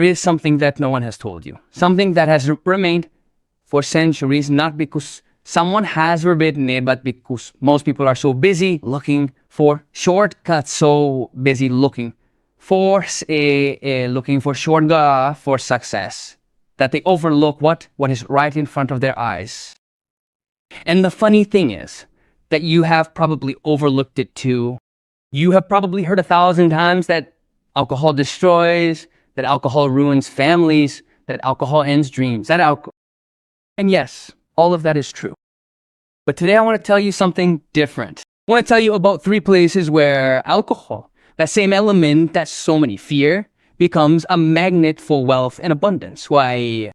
There is something that no one has told you. Something that has remained for centuries, not because someone has forbidden it, but because most people are so busy looking for shortcuts, so busy looking for shortcut for success, that they overlook what is right in front of their eyes. And the funny thing is that you have probably overlooked it too. You have probably heard 1,000 times that alcohol destroys, that alcohol ruins families, that alcohol ends dreams, and yes, all of that is true. But today I want to tell you something different. I want to tell you about 3 places where alcohol, that same element that so many fear, becomes a magnet for wealth and abundance. Why?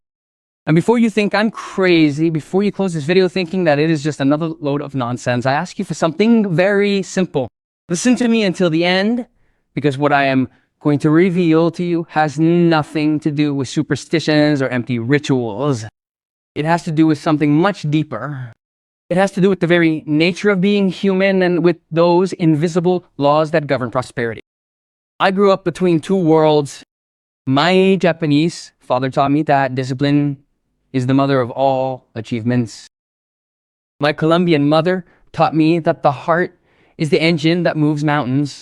And before you think I'm crazy, before you close this video thinking that it is just another load of nonsense, I ask you for something very simple. Listen to me until the end, because what I am going to reveal to you has nothing to do with superstitions or empty rituals. It has to do with something much deeper. It has to do with the very nature of being human and with those invisible laws that govern prosperity. I grew up between 2 worlds. My Japanese father taught me that discipline is the mother of all achievements. My Colombian mother taught me that the heart is the engine that moves mountains.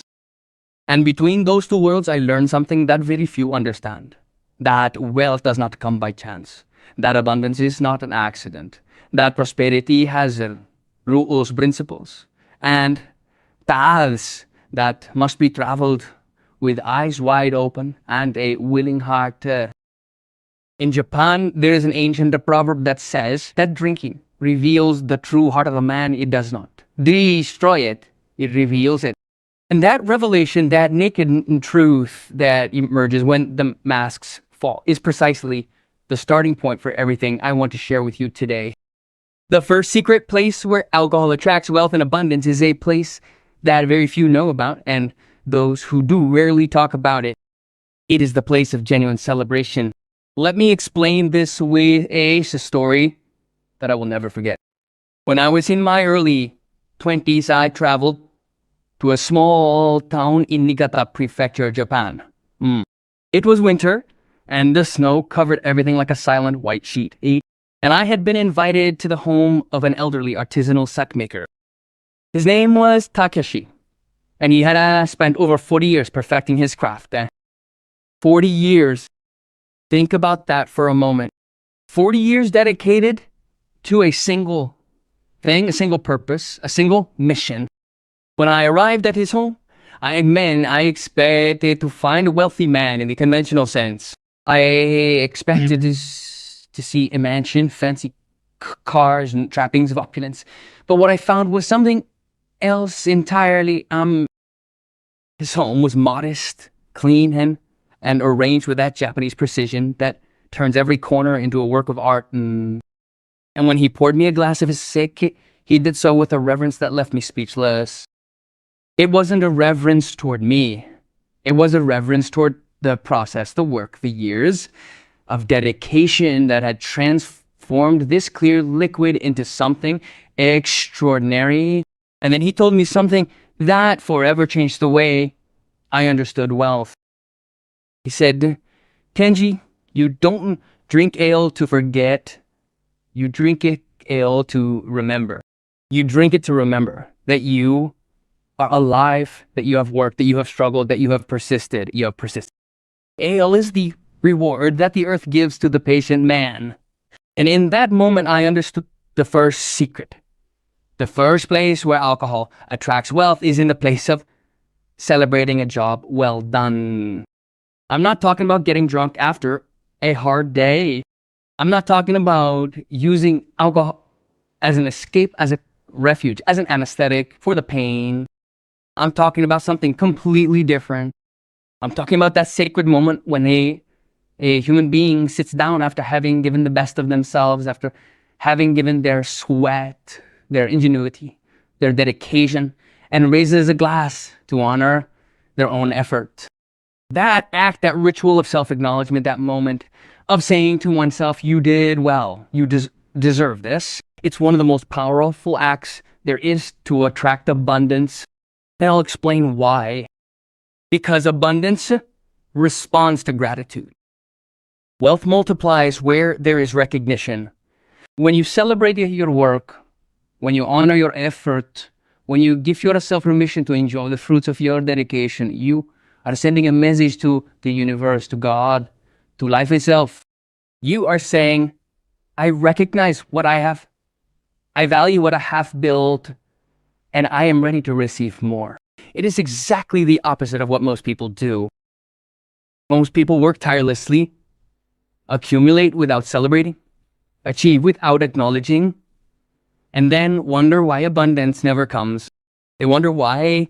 And between those 2 worlds, I learned something that very few understand. That wealth does not come by chance. That abundance is not an accident. That prosperity has rules, principles, and paths that must be traveled with eyes wide open and a willing heart. In Japan, there is an ancient proverb that says that drinking reveals the true heart of a man. It does not destroy it, it reveals it. And that revelation, that naked truth that emerges when the masks fall, is precisely the starting point for everything I want to share with you today. The first secret place where alcohol attracts wealth and abundance is a place that very few know about, and those who do rarely talk about it. It is the place of genuine celebration. Let me explain this with a story that I will never forget. When I was in my early 20s, I traveled to a small town in Niigata Prefecture, Japan. It was winter, and the snow covered everything like a silent white sheet. And I had been invited to the home of an elderly artisanal sack maker. His name was Takeshi, and he had spent over 40 years perfecting his craft. 40 years. Think about that for a moment. 40 years dedicated to a single thing, a single purpose, a single mission. When I arrived at his home, I expected to find a wealthy man in the conventional sense. I expected to see a mansion, fancy cars, and trappings of opulence. But what I found was something else entirely. His home was modest, clean, and arranged with that Japanese precision that turns every corner into a work of art. And when he poured me a glass of his sake, he did so with a reverence that left me speechless. It wasn't a reverence toward me. It was a reverence toward the process, the work, the years of dedication that had transformed this clear liquid into something extraordinary. And then he told me something that forever changed the way I understood wealth. He said, "Kenji, you don't drink ale to forget. You drink ale to remember. You drink it to remember that you are alive, that you have worked, that you have struggled, that you have persisted. Ale is the reward that the earth gives to the patient man." And in that moment, I understood the first secret. The first place where alcohol attracts wealth is in the place of celebrating a job well done. I'm not talking about getting drunk after a hard day. I'm not talking about using alcohol as an escape, as a refuge, as an anesthetic for the pain. I'm talking about something completely different. I'm talking about that sacred moment when a human being sits down after having given the best of themselves, after having given their sweat, their ingenuity, their dedication, and raises a glass to honor their own effort. That act, that ritual of self-acknowledgement, that moment of saying to oneself, you did well, you deserve this. It's one of the most powerful acts there is to attract abundance. And I'll explain why. Because abundance responds to gratitude. Wealth multiplies where there is recognition. When you celebrate your work, when you honor your effort, when you give yourself permission to enjoy the fruits of your dedication, you are sending a message to the universe, to God, to life itself. You are saying, I recognize what I have, I value what I have built, and I am ready to receive more. It is exactly the opposite of what most people do. Most people work tirelessly, accumulate without celebrating, achieve without acknowledging, and then wonder why abundance never comes. They wonder why,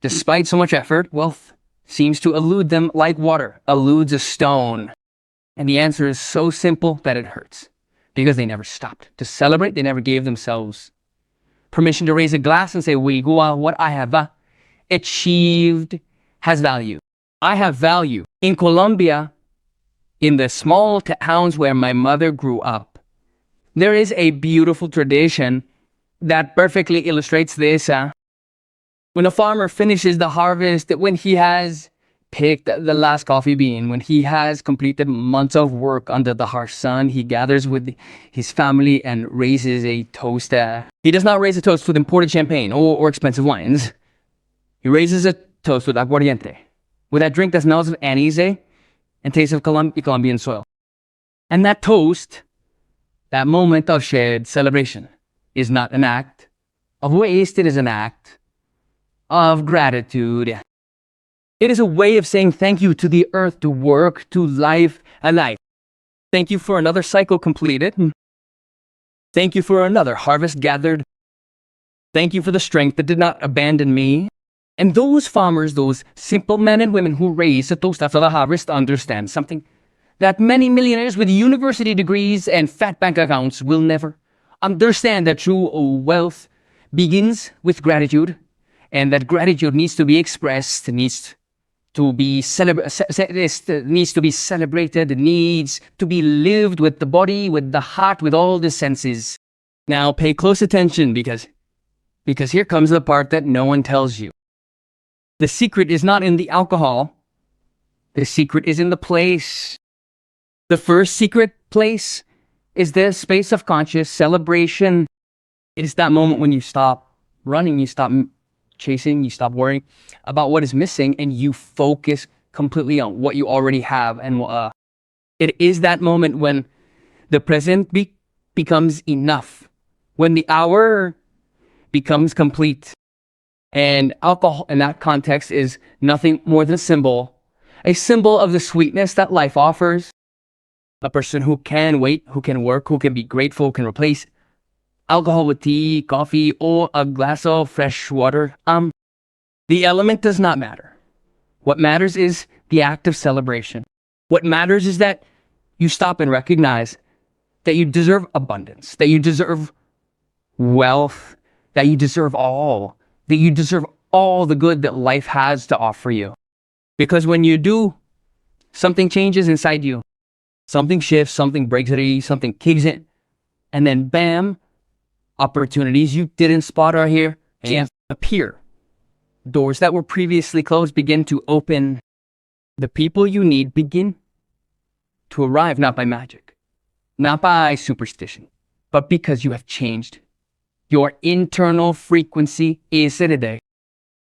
despite so much effort, wealth seems to elude them like water eludes a stone. And the answer is so simple that it hurts. Because they never stopped to celebrate, they never gave themselves permission to raise a glass and say, what I have achieved has value. I have value. In Colombia, in the small towns where my mother grew up, there is a beautiful tradition that perfectly illustrates this. When a farmer finishes the harvest, when he has picked the last coffee bean, when he has completed months of work under the harsh sun, he gathers with his family and raises a toast. He does not raise a toast with imported champagne or expensive wines. He raises a toast with aguardiente, with that drink that smells of anise and tastes of Colombian soil. And that toast, that moment of shared celebration, is not an act of waste, it is an act of gratitude. It is a way of saying thank you to the earth, to work, to life and life. Thank you for another cycle completed. Thank you for another harvest gathered. Thank you for the strength that did not abandon me. And those farmers, those simple men and women who raise a toast after the harvest understand something that many millionaires with university degrees and fat bank accounts will never understand, that true wealth begins with gratitude, and that gratitude needs to be expressed, needs to be celebrated, needs to be lived with the body, with the heart, with all the senses. Now pay close attention because here comes the part that no one tells you. The secret is not in the alcohol. The secret is in the place. The first secret place is the space of conscious celebration. It is that moment when you stop running, you stop chasing, you stop worrying about what is missing, and you focus completely on what you already have. And it is that moment when the present becomes enough, when the hour becomes complete. And alcohol in that context is nothing more than a symbol of the sweetness that life offers. A person who can wait, who can work, who can be grateful, who can replace alcohol with tea, coffee, or a glass of fresh water. The element does not matter. What matters is the act of celebration. What matters is that you stop and recognize that you deserve abundance, that you deserve wealth, that you deserve all the good that life has to offer you. Because when you do, something changes inside you. Something shifts, something breaks at you, something kicks in, and then bam, opportunities you didn't spot are here and appear. Doors that were previously closed begin to open. The people you need begin to arrive, not by magic, not by superstition, but because you have changed. Your internal frequency is today.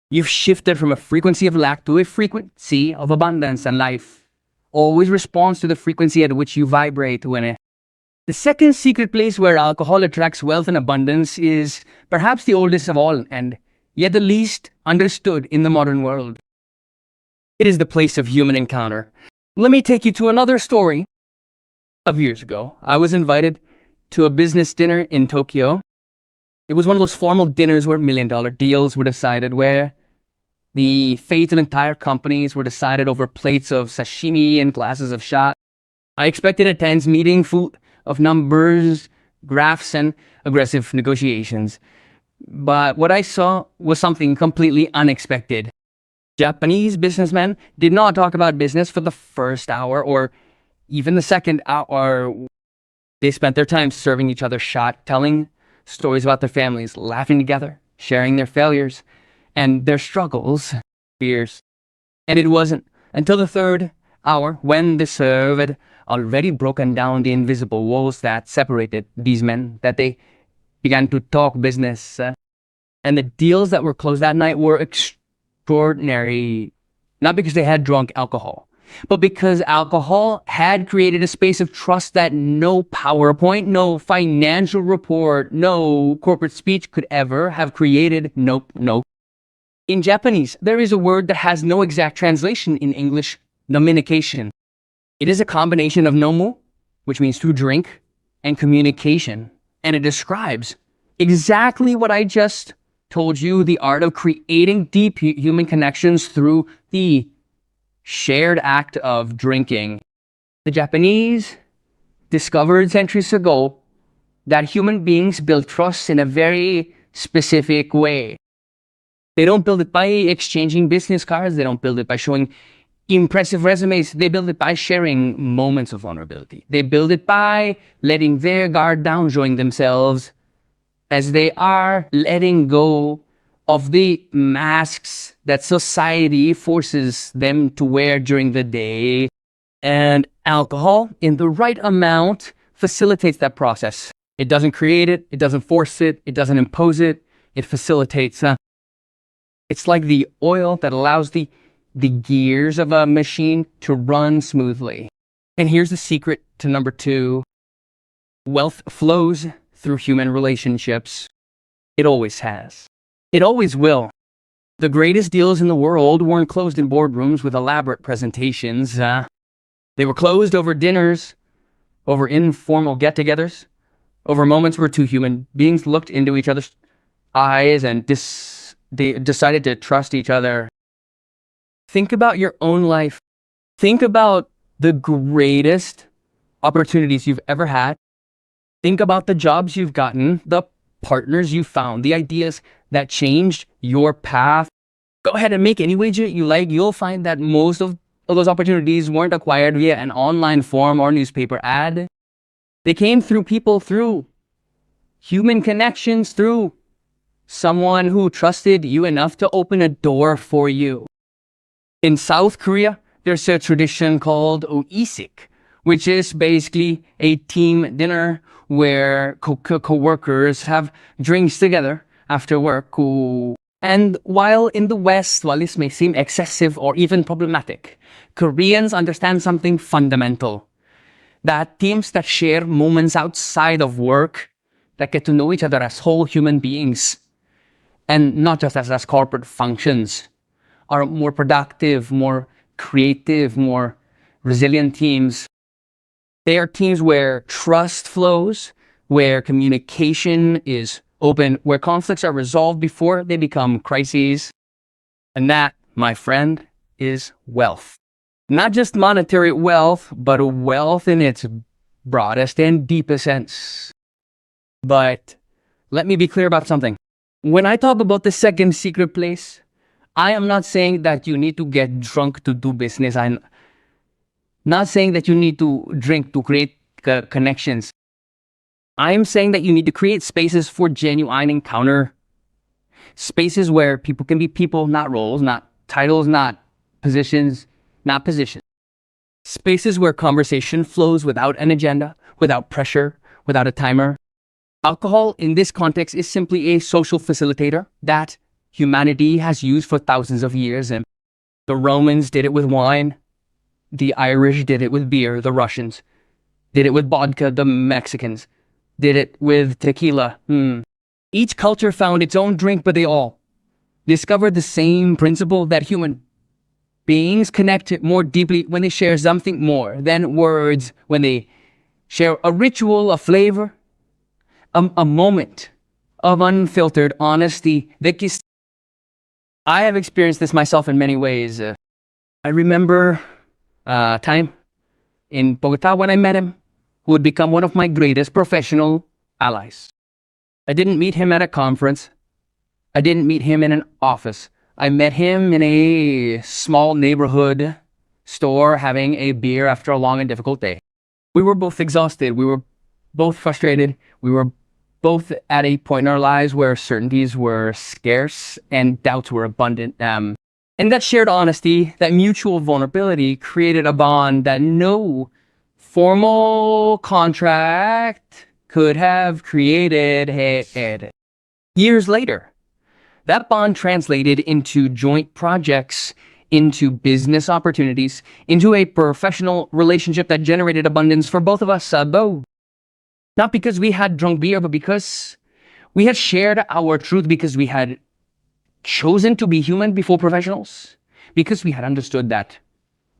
You've shifted from a frequency of lack to a frequency of abundance, and life always responds to the frequency at which you vibrate when it. The second secret place where alcohol attracts wealth and abundance is perhaps the oldest of all, and yet the least understood in the modern world. It is the place of human encounter. Let me take you to another story. Of years ago, I was invited to a business dinner in Tokyo. It was one of those formal dinners where $1 million deals were decided, where the fate of entire companies were decided over plates of sashimi and glasses of shot. I expected a tense meeting full of numbers, graphs, and aggressive negotiations. But what I saw was something completely unexpected. Japanese businessmen did not talk about business for the first hour or even the second hour. They spent their time serving each other shot, telling stories about their families, laughing together, sharing their failures and their struggles, fears. And it wasn't until the third hour, when the serve had already broken down the invisible walls that separated these men, that they began to talk business. And the deals that were closed that night were extraordinary, not because they had drunk alcohol, but because alcohol had created a space of trust that no PowerPoint, no financial report, no corporate speech could ever have created. Nope. In Japanese, there is a word that has no exact translation in English: nominication. It is a combination of nomu, which means to drink, and communication. And it describes exactly what I just told you, the art of creating deep human connections through the shared act of drinking. The Japanese discovered centuries ago that human beings build trust in a very specific way. They don't build it by exchanging business cards. They don't build it by showing impressive resumes. They build it by sharing moments of vulnerability. They build it by letting their guard down, showing themselves as they are, letting go of the masks that society forces them to wear during the day. And alcohol, in the right amount, facilitates that process. It doesn't create it. It doesn't force it. It doesn't impose it. It facilitates. It's like the oil that allows the gears of a machine to run smoothly. And here's the secret to number 2. Wealth flows through human relationships. It always has. It always will. The greatest deals in the world weren't closed in boardrooms with elaborate presentations. They were closed over dinners, over informal get-togethers, over moments where two human beings looked into each other's eyes and they decided to trust each other. Think about your own life. Think about the greatest opportunities you've ever had. Think about the jobs you've gotten, the partners you found, the ideas that changed your path. Go ahead and make any wager you like. You'll find that most of those opportunities weren't acquired via an online form or newspaper ad. They came through people, through human connections, through someone who trusted you enough to open a door for you. In South Korea, there's a tradition called oisik, which is basically a team dinner where co-workers have drinks together after work. And while in the West, while this may seem excessive or even problematic, Koreans understand something fundamental. That teams that share moments outside of work, that get to know each other as whole human beings, and not just as corporate functions, are more productive, more creative, more resilient teams. They are teams where trust flows, where communication is open, where conflicts are resolved before they become crises. And that, my friend, is wealth. Not just monetary wealth, but a wealth in its broadest and deepest sense. But let me be clear about something. When I talk about the second secret place, I am not saying that you need to get drunk to do business. I'm not saying that you need to drink to create connections. I am saying that you need to create spaces for genuine encounter. Spaces where people can be people, not roles, not titles, not positions, not positions. Spaces where conversation flows without an agenda, without pressure, without a timer. Alcohol, in this context, is simply a social facilitator that humanity has used for thousands of years. And the Romans did it with wine. The Irish did it with beer. The Russians did it with vodka. The Mexicans did it with tequila. Each culture found its own drink, but they all discovered the same principle, that human beings connect more deeply when they share something more than words, when they share a ritual, a flavor, a moment of unfiltered honesty. I have experienced this myself in many ways. I remember a time in Bogota when I met him, who would become one of my greatest professional allies. I didn't meet him at a conference. I didn't meet him in an office. I met him in a small neighborhood store having a beer after a long and difficult day. We were both exhausted. We were both frustrated. We were both at a point in our lives where certainties were scarce and doubts were abundant. And that shared honesty, that mutual vulnerability created a bond that no formal contract could have created. Years later, that bond translated into joint projects, into business opportunities, into a professional relationship that generated abundance for both of us. Not because we had drunk beer, but because we had shared our truth, because we had chosen to be human before professionals, because we had understood that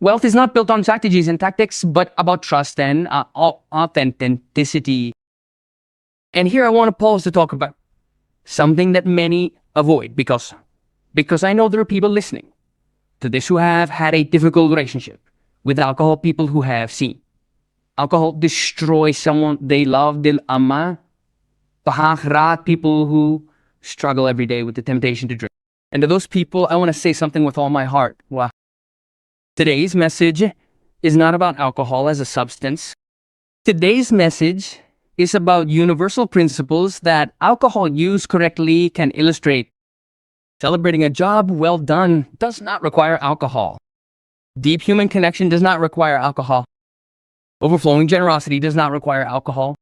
wealth is not built on strategies and tactics, but about trust and authenticity. And here I want to pause to talk about something that many avoid, because I know there are people listening to this who have had a difficult relationship with alcohol, people who have seen alcohol destroy someone they love, people who struggle every day with the temptation to drink. And to those people, I want to say something with all my heart. Wow. Today's message is not about alcohol as a substance. Today's message is about universal principles that alcohol used correctly can illustrate. Celebrating a job well done does not require alcohol. Deep human connection does not require alcohol. Overflowing generosity does not require alcohol.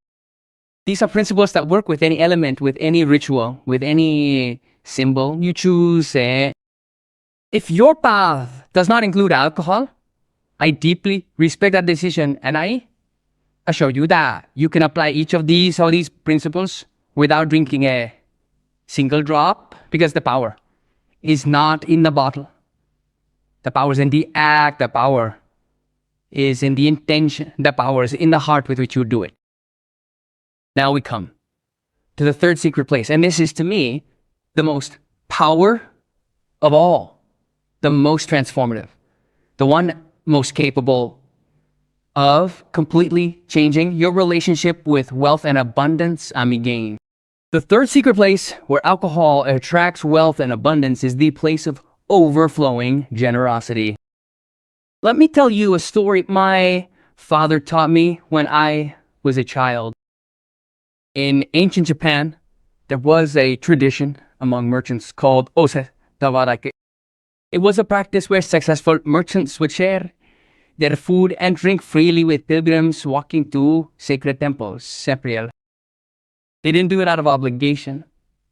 These are principles that work with any element, with any ritual, with any symbol you choose. If your path does not include alcohol, I deeply respect that decision, and I assure you that you can apply each of these principles without drinking a single drop, because the power is not in the bottle. The power is in the act. The power is in the intention. The power is in the heart with which you do it. Now we come to the third secret place. And this is, to me, the most power of all. The most transformative. The one most capable of completely changing your relationship with wealth and abundance, amigain. The third secret place where alcohol attracts wealth and abundance is the place of overflowing generosity. Let me tell you a story my father taught me when I was a child. In ancient Japan, there was a tradition among merchants called ose tawarake. It was a practice where successful merchants would share their food and drink freely with pilgrims walking to sacred temples, Sepriel. They didn't do it out of obligation.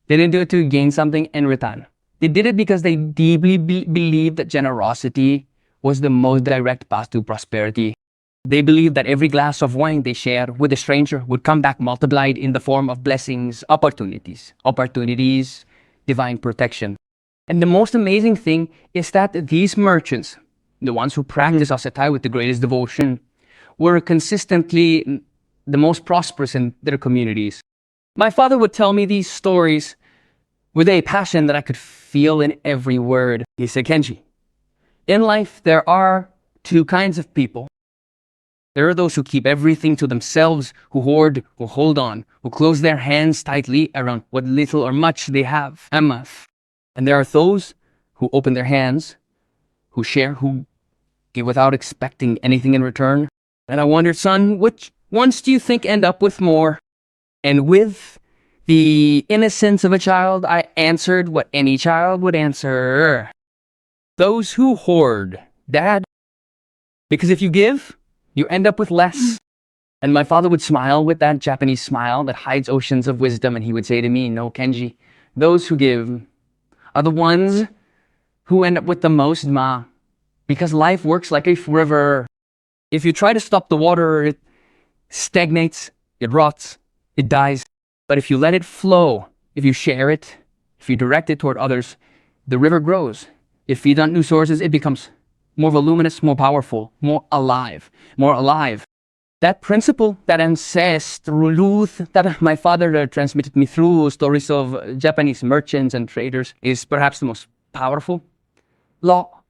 They didn't do it to gain something in return. They did it because they deeply believed that generosity was the most direct path to prosperity. They believed that every glass of wine they share with a stranger would come back multiplied in the form of blessings, opportunities, divine protection. And the most amazing thing is that these merchants, the ones who practice ascetai with the greatest devotion, were consistently the most prosperous in their communities. My father would tell me these stories with a passion that I could feel in every word. He said, Kenji, in life there are two kinds of people. There are those who keep everything to themselves, who hoard, who hold on, who close their hands tightly around what little or much they have. And there are those who open their hands, who share, who give without expecting anything in return. And I wondered, son, which ones do you think end up with more? And with the innocence of a child, I answered what any child would answer. Those who hoard, Dad. Because if you give, you end up with less. And my father would smile with that Japanese smile that hides oceans of wisdom, and he would say to me, no, Kenji, those who give are the ones who end up with the most, ma. Because life works like a river. If you try to stop the water, it stagnates, it rots, it dies. But if you let it flow, if you share it, if you direct it toward others, the river grows. It feeds on new sources, it becomes more voluminous, more powerful, more alive. That principle, that ancestral truth that my father transmitted me through stories of Japanese merchants and traders is perhaps the most powerful law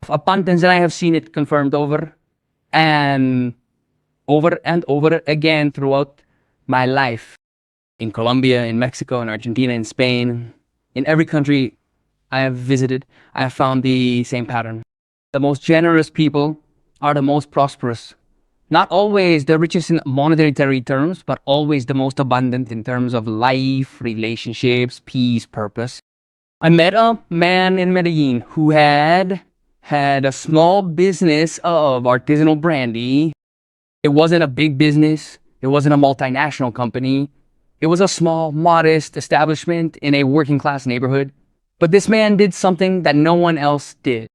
of abundance, and I have seen it confirmed over and over again throughout my life. In Colombia, in Mexico, in Argentina, in Spain, in every country I have visited, I have found the same pattern. The most generous people are the most prosperous. Not always the richest in monetary terms, but always the most abundant in terms of life, relationships, peace, purpose. I met a man in Medellin who had a small business of artisanal brandy. It wasn't a big business. It wasn't a multinational company. It was a small, modest establishment in a working class neighborhood. But this man did something that no one else did.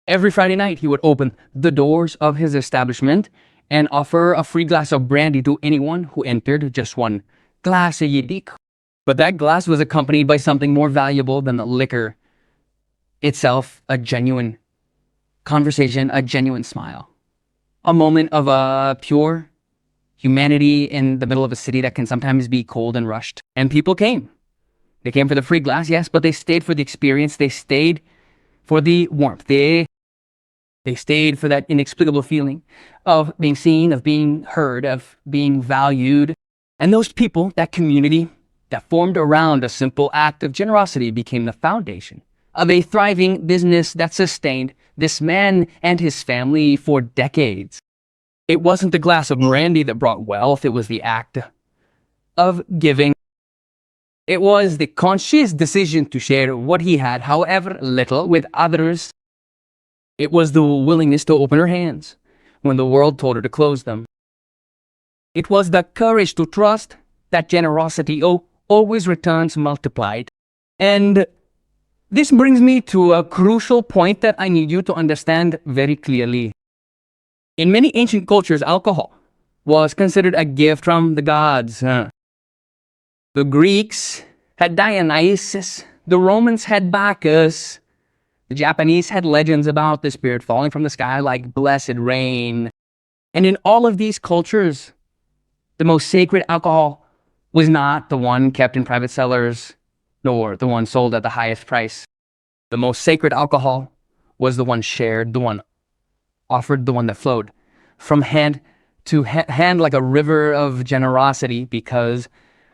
Every Friday night, he would open the doors of his establishment and offer a free glass of brandy to anyone who entered, just one glass a yidik. But that glass was accompanied by something more valuable than the liquor itself, a genuine conversation, a genuine smile. A moment of pure humanity in the middle of a city that can sometimes be cold and rushed. And people came. They came for the free glass, yes, but they stayed for the experience. They stayed for the warmth. They stayed for that inexplicable feeling of being seen, of being heard, of being valued. And those people, that community that formed around a simple act of generosity, became the foundation of a thriving business that sustained this man and his family for decades. It wasn't the glass of brandy that brought wealth, it was the act of giving. It was the conscious decision to share what he had, however little, with others. It was the willingness to open her hands when the world told her to close them. It was the courage to trust that generosity always returns multiplied. And this brings me to a crucial point that I need you to understand very clearly. In many ancient cultures, alcohol was considered a gift from the gods. The Greeks had Dionysus, the Romans had Bacchus, the Japanese had legends about the spirit falling from the sky like blessed rain. And in all of these cultures, the most sacred alcohol was not the one kept in private cellars, nor the one sold at the highest price. The most sacred alcohol was the one shared, the one offered, the one that flowed from hand to hand like a river of generosity, because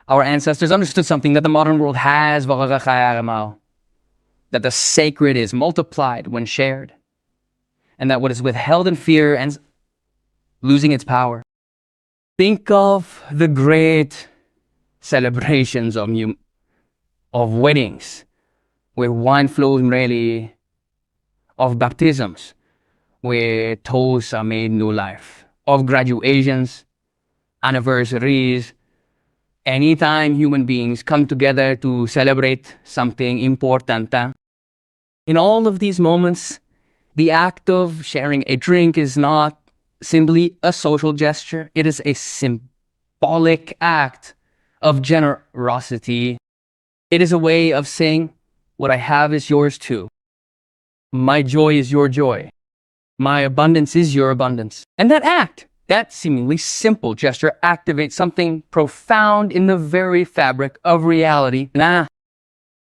our ancestors understood something that the modern world has, that the sacred is multiplied when shared, and that what is withheld in fear ends losing its power. Think of the great celebrations of weddings, where wine flows freely, of baptisms, where toasts are made new life, of graduations, anniversaries. Anytime human beings come together to celebrate something important, in all of these moments, the act of sharing a drink is not simply a social gesture. It is a symbolic act of generosity. It is a way of saying, what I have is yours too. My joy is your joy. My abundance is your abundance. And that act, that seemingly simple gesture, activates something profound in the very fabric of reality.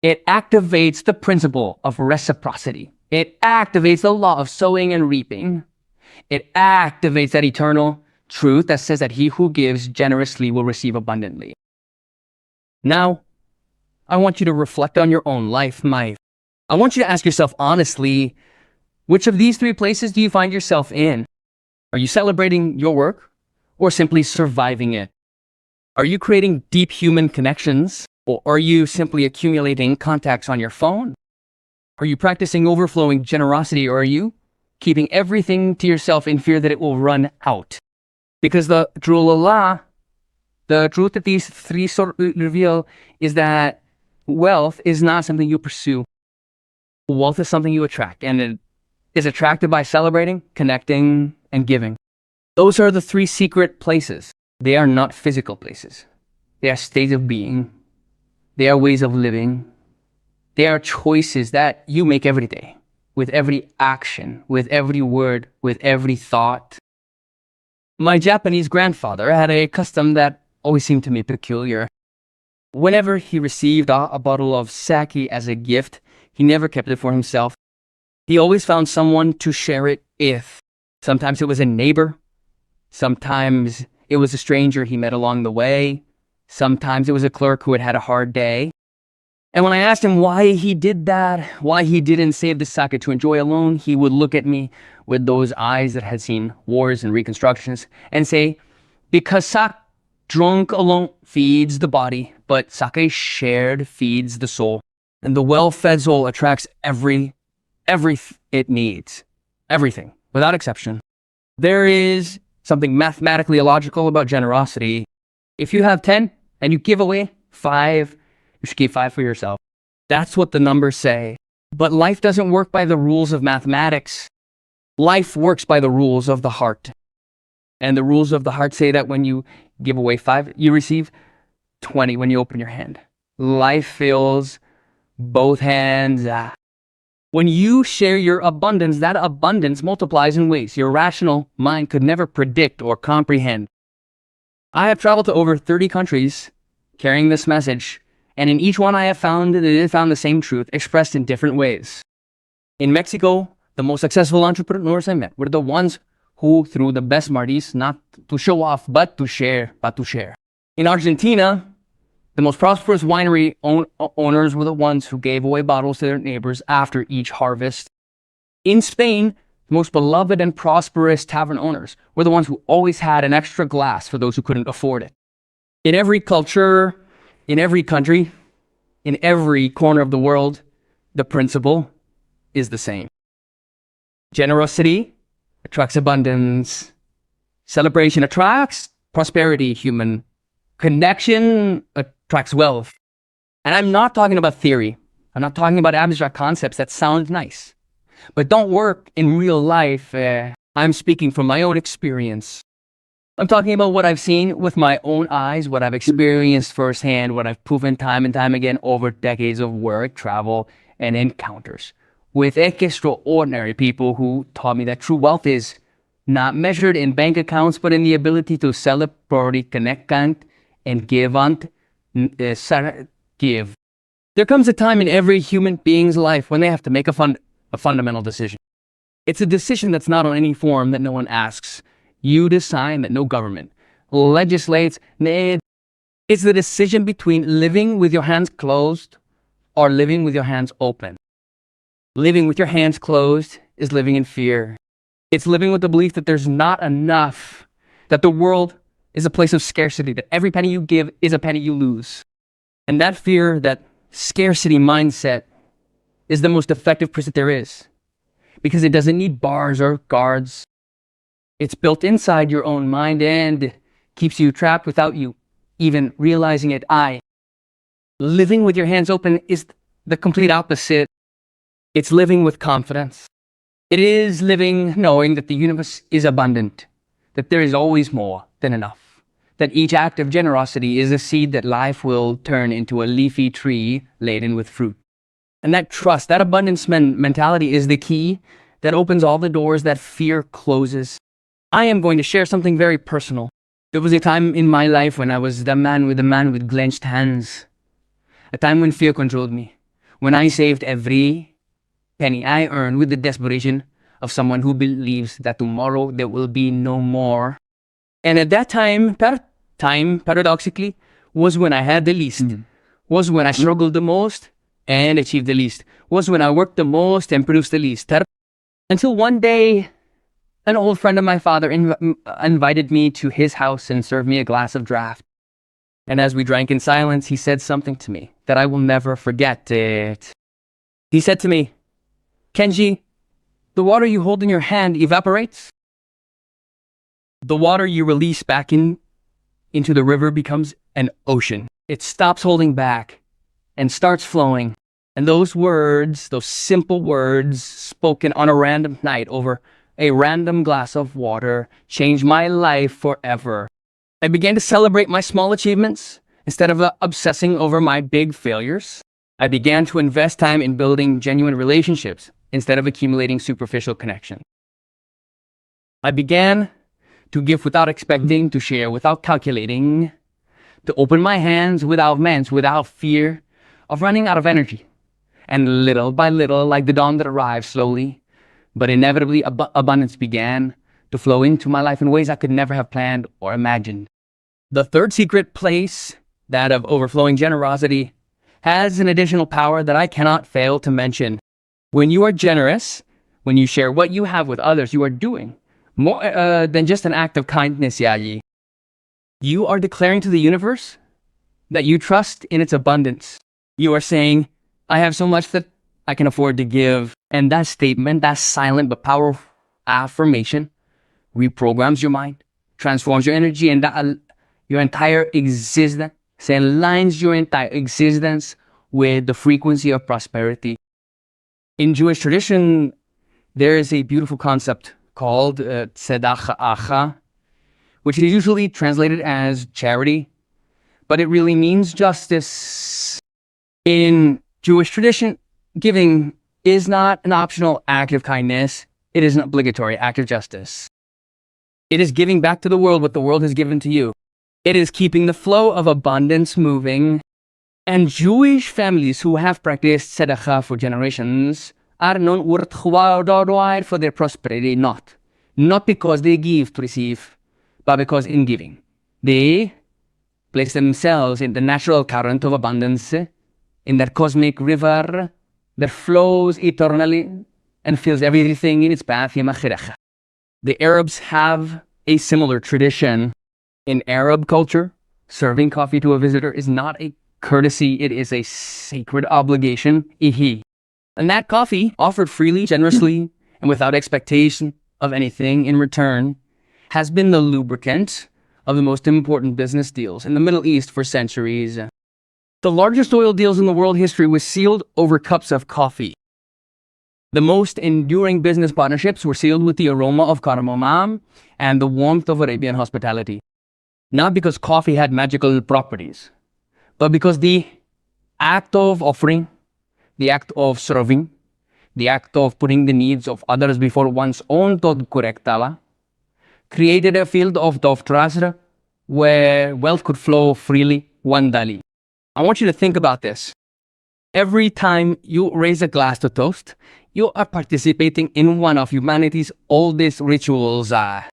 It activates the principle of reciprocity. It activates the law of sowing and reaping. It activates that eternal truth that says that he who gives generously will receive abundantly. Now, I want you to reflect on your own life. I want you to ask yourself honestly, which of these three places do you find yourself in? Are you celebrating your work or simply surviving it? Are you creating deep human connections, or are you simply accumulating contacts on your phone? Are you practicing overflowing generosity, or are you keeping everything to yourself in fear that it will run out? Because the truth that these three sort of reveal is that wealth is not something you pursue. Wealth is something you attract, and it is attracted by celebrating, connecting, and giving. Those are the three secret places. They are not physical places. They are states of being. They are ways of living. They are choices that you make every day, with every action, with every word, with every thought. My Japanese grandfather had a custom that always seemed to me peculiar. Whenever he received a bottle of sake as a gift, he never kept it for himself. He always found someone to share it with. Sometimes it was a neighbor. Sometimes it was a stranger he met along the way. Sometimes it was a clerk who had had a hard day. And when I asked him why he did that, why he didn't save the sake to enjoy alone, he would look at me with those eyes that had seen wars and reconstructions and say, because sake drunk alone feeds the body, but sake shared feeds the soul. And the well-fed soul attracts everything it needs. Everything, without exception. There is something mathematically illogical about generosity. If you have 10 and you give away 5, you should keep 5 for yourself. That's what the numbers say. But life doesn't work by the rules of mathematics. Life works by the rules of the heart. And the rules of the heart say that when you give away 5, you receive 20 when you open your hand. Life fills both hands. When you share your abundance, that abundance multiplies in ways your rational mind could never predict or comprehend. I have traveled to over 30 countries carrying this message, and in each one I have found the same truth expressed in different ways. In Mexico, the most successful entrepreneurs I met were the ones who threw the best parties, not to show off, but to share. In Argentina, the most prosperous winery owners were the ones who gave away bottles to their neighbors after each harvest. In Spain, the most beloved and prosperous tavern owners were the ones who always had an extra glass for those who couldn't afford it. In every culture, in every country, in every corner of the world, the principle is the same. Generosity attracts abundance. Celebration attracts prosperity. Human connection attracts wealth. And I'm not talking about theory. I'm not talking about abstract concepts that sound nice, but don't work in real life. I'm speaking from my own experience. I'm talking about what I've seen with my own eyes, what I've experienced firsthand, what I've proven time and time again over decades of work, travel, and encounters with extraordinary people who taught me that true wealth is not measured in bank accounts, but in the ability to celebrate, connect, and give. There comes a time in every human being's life when they have to make a fundamental decision. It's a decision that's not on any form that no one asks you to sign, that no government legislates. It's the decision between living with your hands closed or living with your hands open. Living with your hands closed is living in fear. It's living with the belief that there's not enough, that the world is a place of scarcity, that every penny you give is a penny you lose. And that fear, that scarcity mindset, is the most effective prison there is, because it doesn't need bars or guards. It's built inside your own mind and keeps you trapped without you even realizing it. Living with your hands open is the complete opposite. It's living with confidence. It is living knowing that the universe is abundant, that there is always more than enough, that each act of generosity is a seed that life will turn into a leafy tree laden with fruit. And that trust, that abundance mentality is the key that opens all the doors that fear closes. I am going to share something very personal. There was a time in my life when I was the man with clenched hands. A time when fear controlled me. When I saved every penny I earned with the desperation of someone who believes that tomorrow there will be no more. And at that time, paradoxically, was when I had the least. Was when I struggled the most and achieved the least. Was when I worked the most and produced the least. Until one day, an old friend of my father invited me to his house and served me a glass of draft. And as we drank in silence, he said something to me that I will never forget. He said to me, "Kenji, the water you hold in your hand evaporates. The water you release back into the river becomes an ocean. It stops holding back and starts flowing." And those words, those simple words spoken on a random night over a random glass of water, changed my life forever. I began to celebrate my small achievements instead of obsessing over my big failures. I began to invest time in building genuine relationships instead of accumulating superficial connection. I began to give without expecting, to share without calculating, to open my hands without fear of running out of energy. And little by little, like the dawn that arrived slowly, but inevitably, abundance began to flow into my life in ways I could never have planned or imagined. The third secret place, that of overflowing generosity, has an additional power that I cannot fail to mention. When you are generous, when you share what you have with others, you are doing more than just an act of kindness, Yayi. You are declaring to the universe that you trust in its abundance. You are saying, I have so much that I can afford to give. And that statement, that silent but powerful affirmation, reprograms your mind, transforms your energy, and your entire existence, aligns your entire existence with the frequency of prosperity. In Jewish tradition, there is a beautiful concept called tzedakah, which is usually translated as charity, but it really means justice. In Jewish tradition, giving is not an optional act of kindness. It is an obligatory act of justice. It is giving back to the world what the world has given to you. It is keeping the flow of abundance moving. And Jewish families who have practiced tzedakah for generations are known worldwide for their prosperity, not because they give to receive, but because in giving, they place themselves in the natural current of abundance, in that cosmic river that flows eternally and fills everything in its path. The Arabs have a similar tradition. In Arab culture, serving coffee to a visitor is not a courtesy, it is a sacred obligation. And that coffee, offered freely, generously, and without expectation of anything in return, has been the lubricant of the most important business deals in the Middle East for centuries. The largest oil deals in the world history were sealed over cups of coffee. The most enduring business partnerships were sealed with the aroma of cardamom and the warmth of Arabian hospitality. Not because coffee had magical properties, but because the act of offering, the act of serving, the act of putting the needs of others before one's own created a field of trust where wealth could flow freely, wandali. I want you to think about this. Every time you raise a glass to toast, you are participating in one of humanity's oldest rituals. A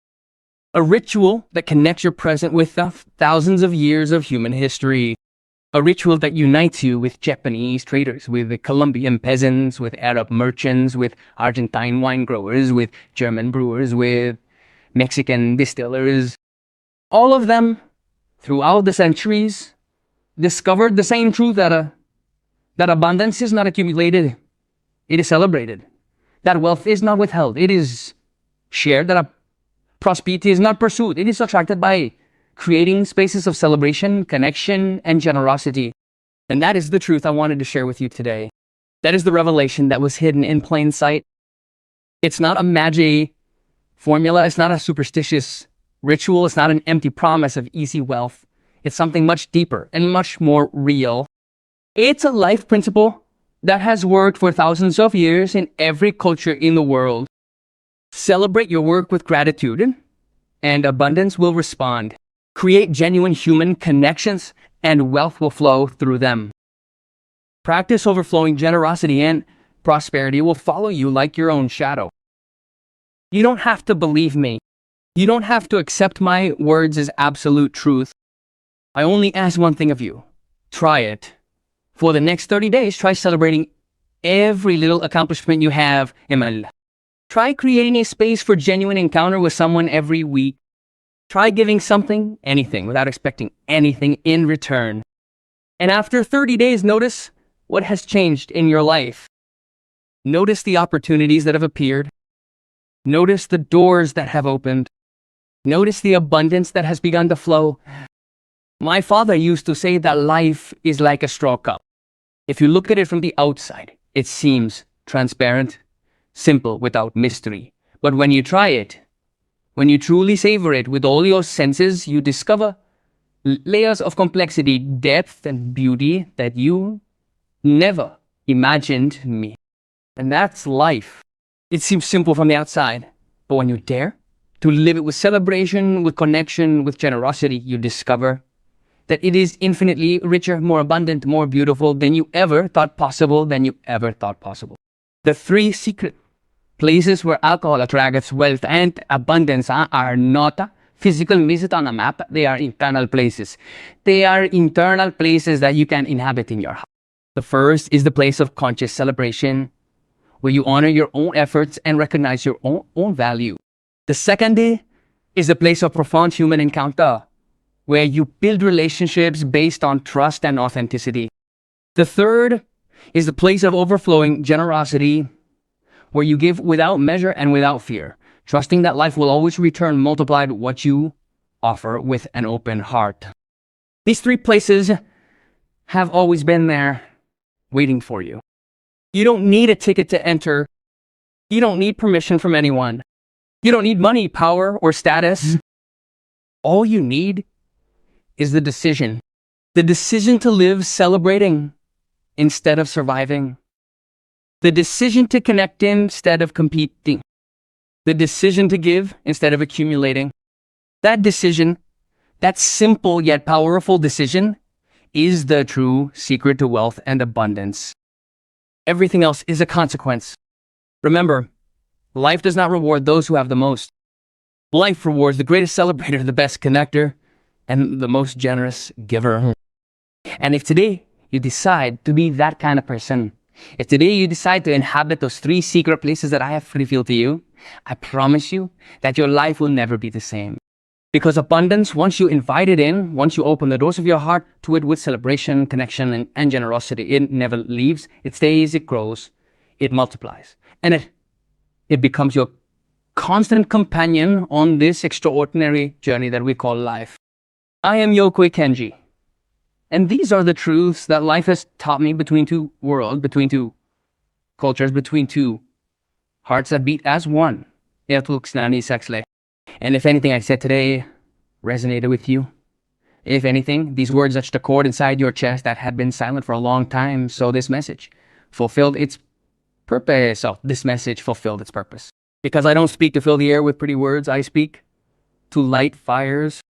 ritual that connects your present with thousands of years of human history. A ritual that unites you with Japanese traders, with the Colombian peasants, with Arab merchants, with Argentine wine growers, with German brewers, with Mexican distillers. All of them, throughout the centuries, discovered the same truth that abundance is not accumulated, it is celebrated. That wealth is not withheld, it is shared. That prosperity is not pursued, it is attracted by creating spaces of celebration, connection, and generosity. And that is the truth I wanted to share with you today. That is the revelation that was hidden in plain sight. It's not a magic formula, it's not a superstitious ritual, it's not an empty promise of easy wealth. It's something much deeper and much more real. It's a life principle that has worked for thousands of years in every culture in the world. Celebrate your work with gratitude, and abundance will respond. Create genuine human connections, and wealth will flow through them. Practice overflowing generosity, and prosperity will follow you like your own shadow. You don't have to believe me. You don't have to accept my words as absolute truth. I only ask one thing of you. Try it. For the next 30 days, try celebrating every little accomplishment you have. Try creating a space for genuine encounter with someone every week. Try giving something, anything, without expecting anything in return. And after 30 days, notice what has changed in your life. Notice the opportunities that have appeared. Notice the doors that have opened. Notice the abundance that has begun to flow. My father used to say that life is like a straw cup. If you look at it from the outside, it seems transparent, simple, without mystery. But when you try it, when you truly savor it with all your senses, you discover layers of complexity, depth, and beauty that you never imagined me. And that's life. It seems simple from the outside, but when you dare to live it with celebration, with connection, with generosity, you discover that it is infinitely richer, more abundant, more beautiful than you ever thought possible, The 3 secret places where alcohol attracts wealth and abundance are not physical visit on a map, they are internal places. They are internal places that you can inhabit in your heart. The first is the place of conscious celebration, where you honor your own efforts and recognize your own value. The second is the place of profound human encounter, where you build relationships based on trust and authenticity. The third is the place of overflowing generosity, where you give without measure and without fear, trusting that life will always return multiplied what you offer with an open heart. These three places have always been there waiting for you. You don't need a ticket to enter. You don't need permission from anyone. You don't need money, power, or status. All you need is the decision. The decision to live celebrating instead of surviving. The decision to connect instead of competing. The decision to give instead of accumulating. That decision, that simple yet powerful decision, is the true secret to wealth and abundance. Everything else is a consequence. Remember, life does not reward those who have the most. Life rewards the greatest celebrator, the best connector, and the most generous giver. And if today you decide to be that kind of person, if today you decide to inhabit those three secret places that I have revealed to you, I promise you that your life will never be the same. Because abundance, once you invite it in, once you open the doors of your heart to it with celebration, connection, and generosity, it never leaves. It stays, it grows, it multiplies. And it becomes your constant companion on this extraordinary journey that we call life. I am Yokoi Kenji. And these are the truths that life has taught me between two worlds, between two cultures, between two hearts that beat as one. And if anything I said today resonated with you, if anything, these words touched a chord inside your chest that had been silent for a long time, so this message fulfilled its purpose. Because I don't speak to fill the air with pretty words, I speak to light fires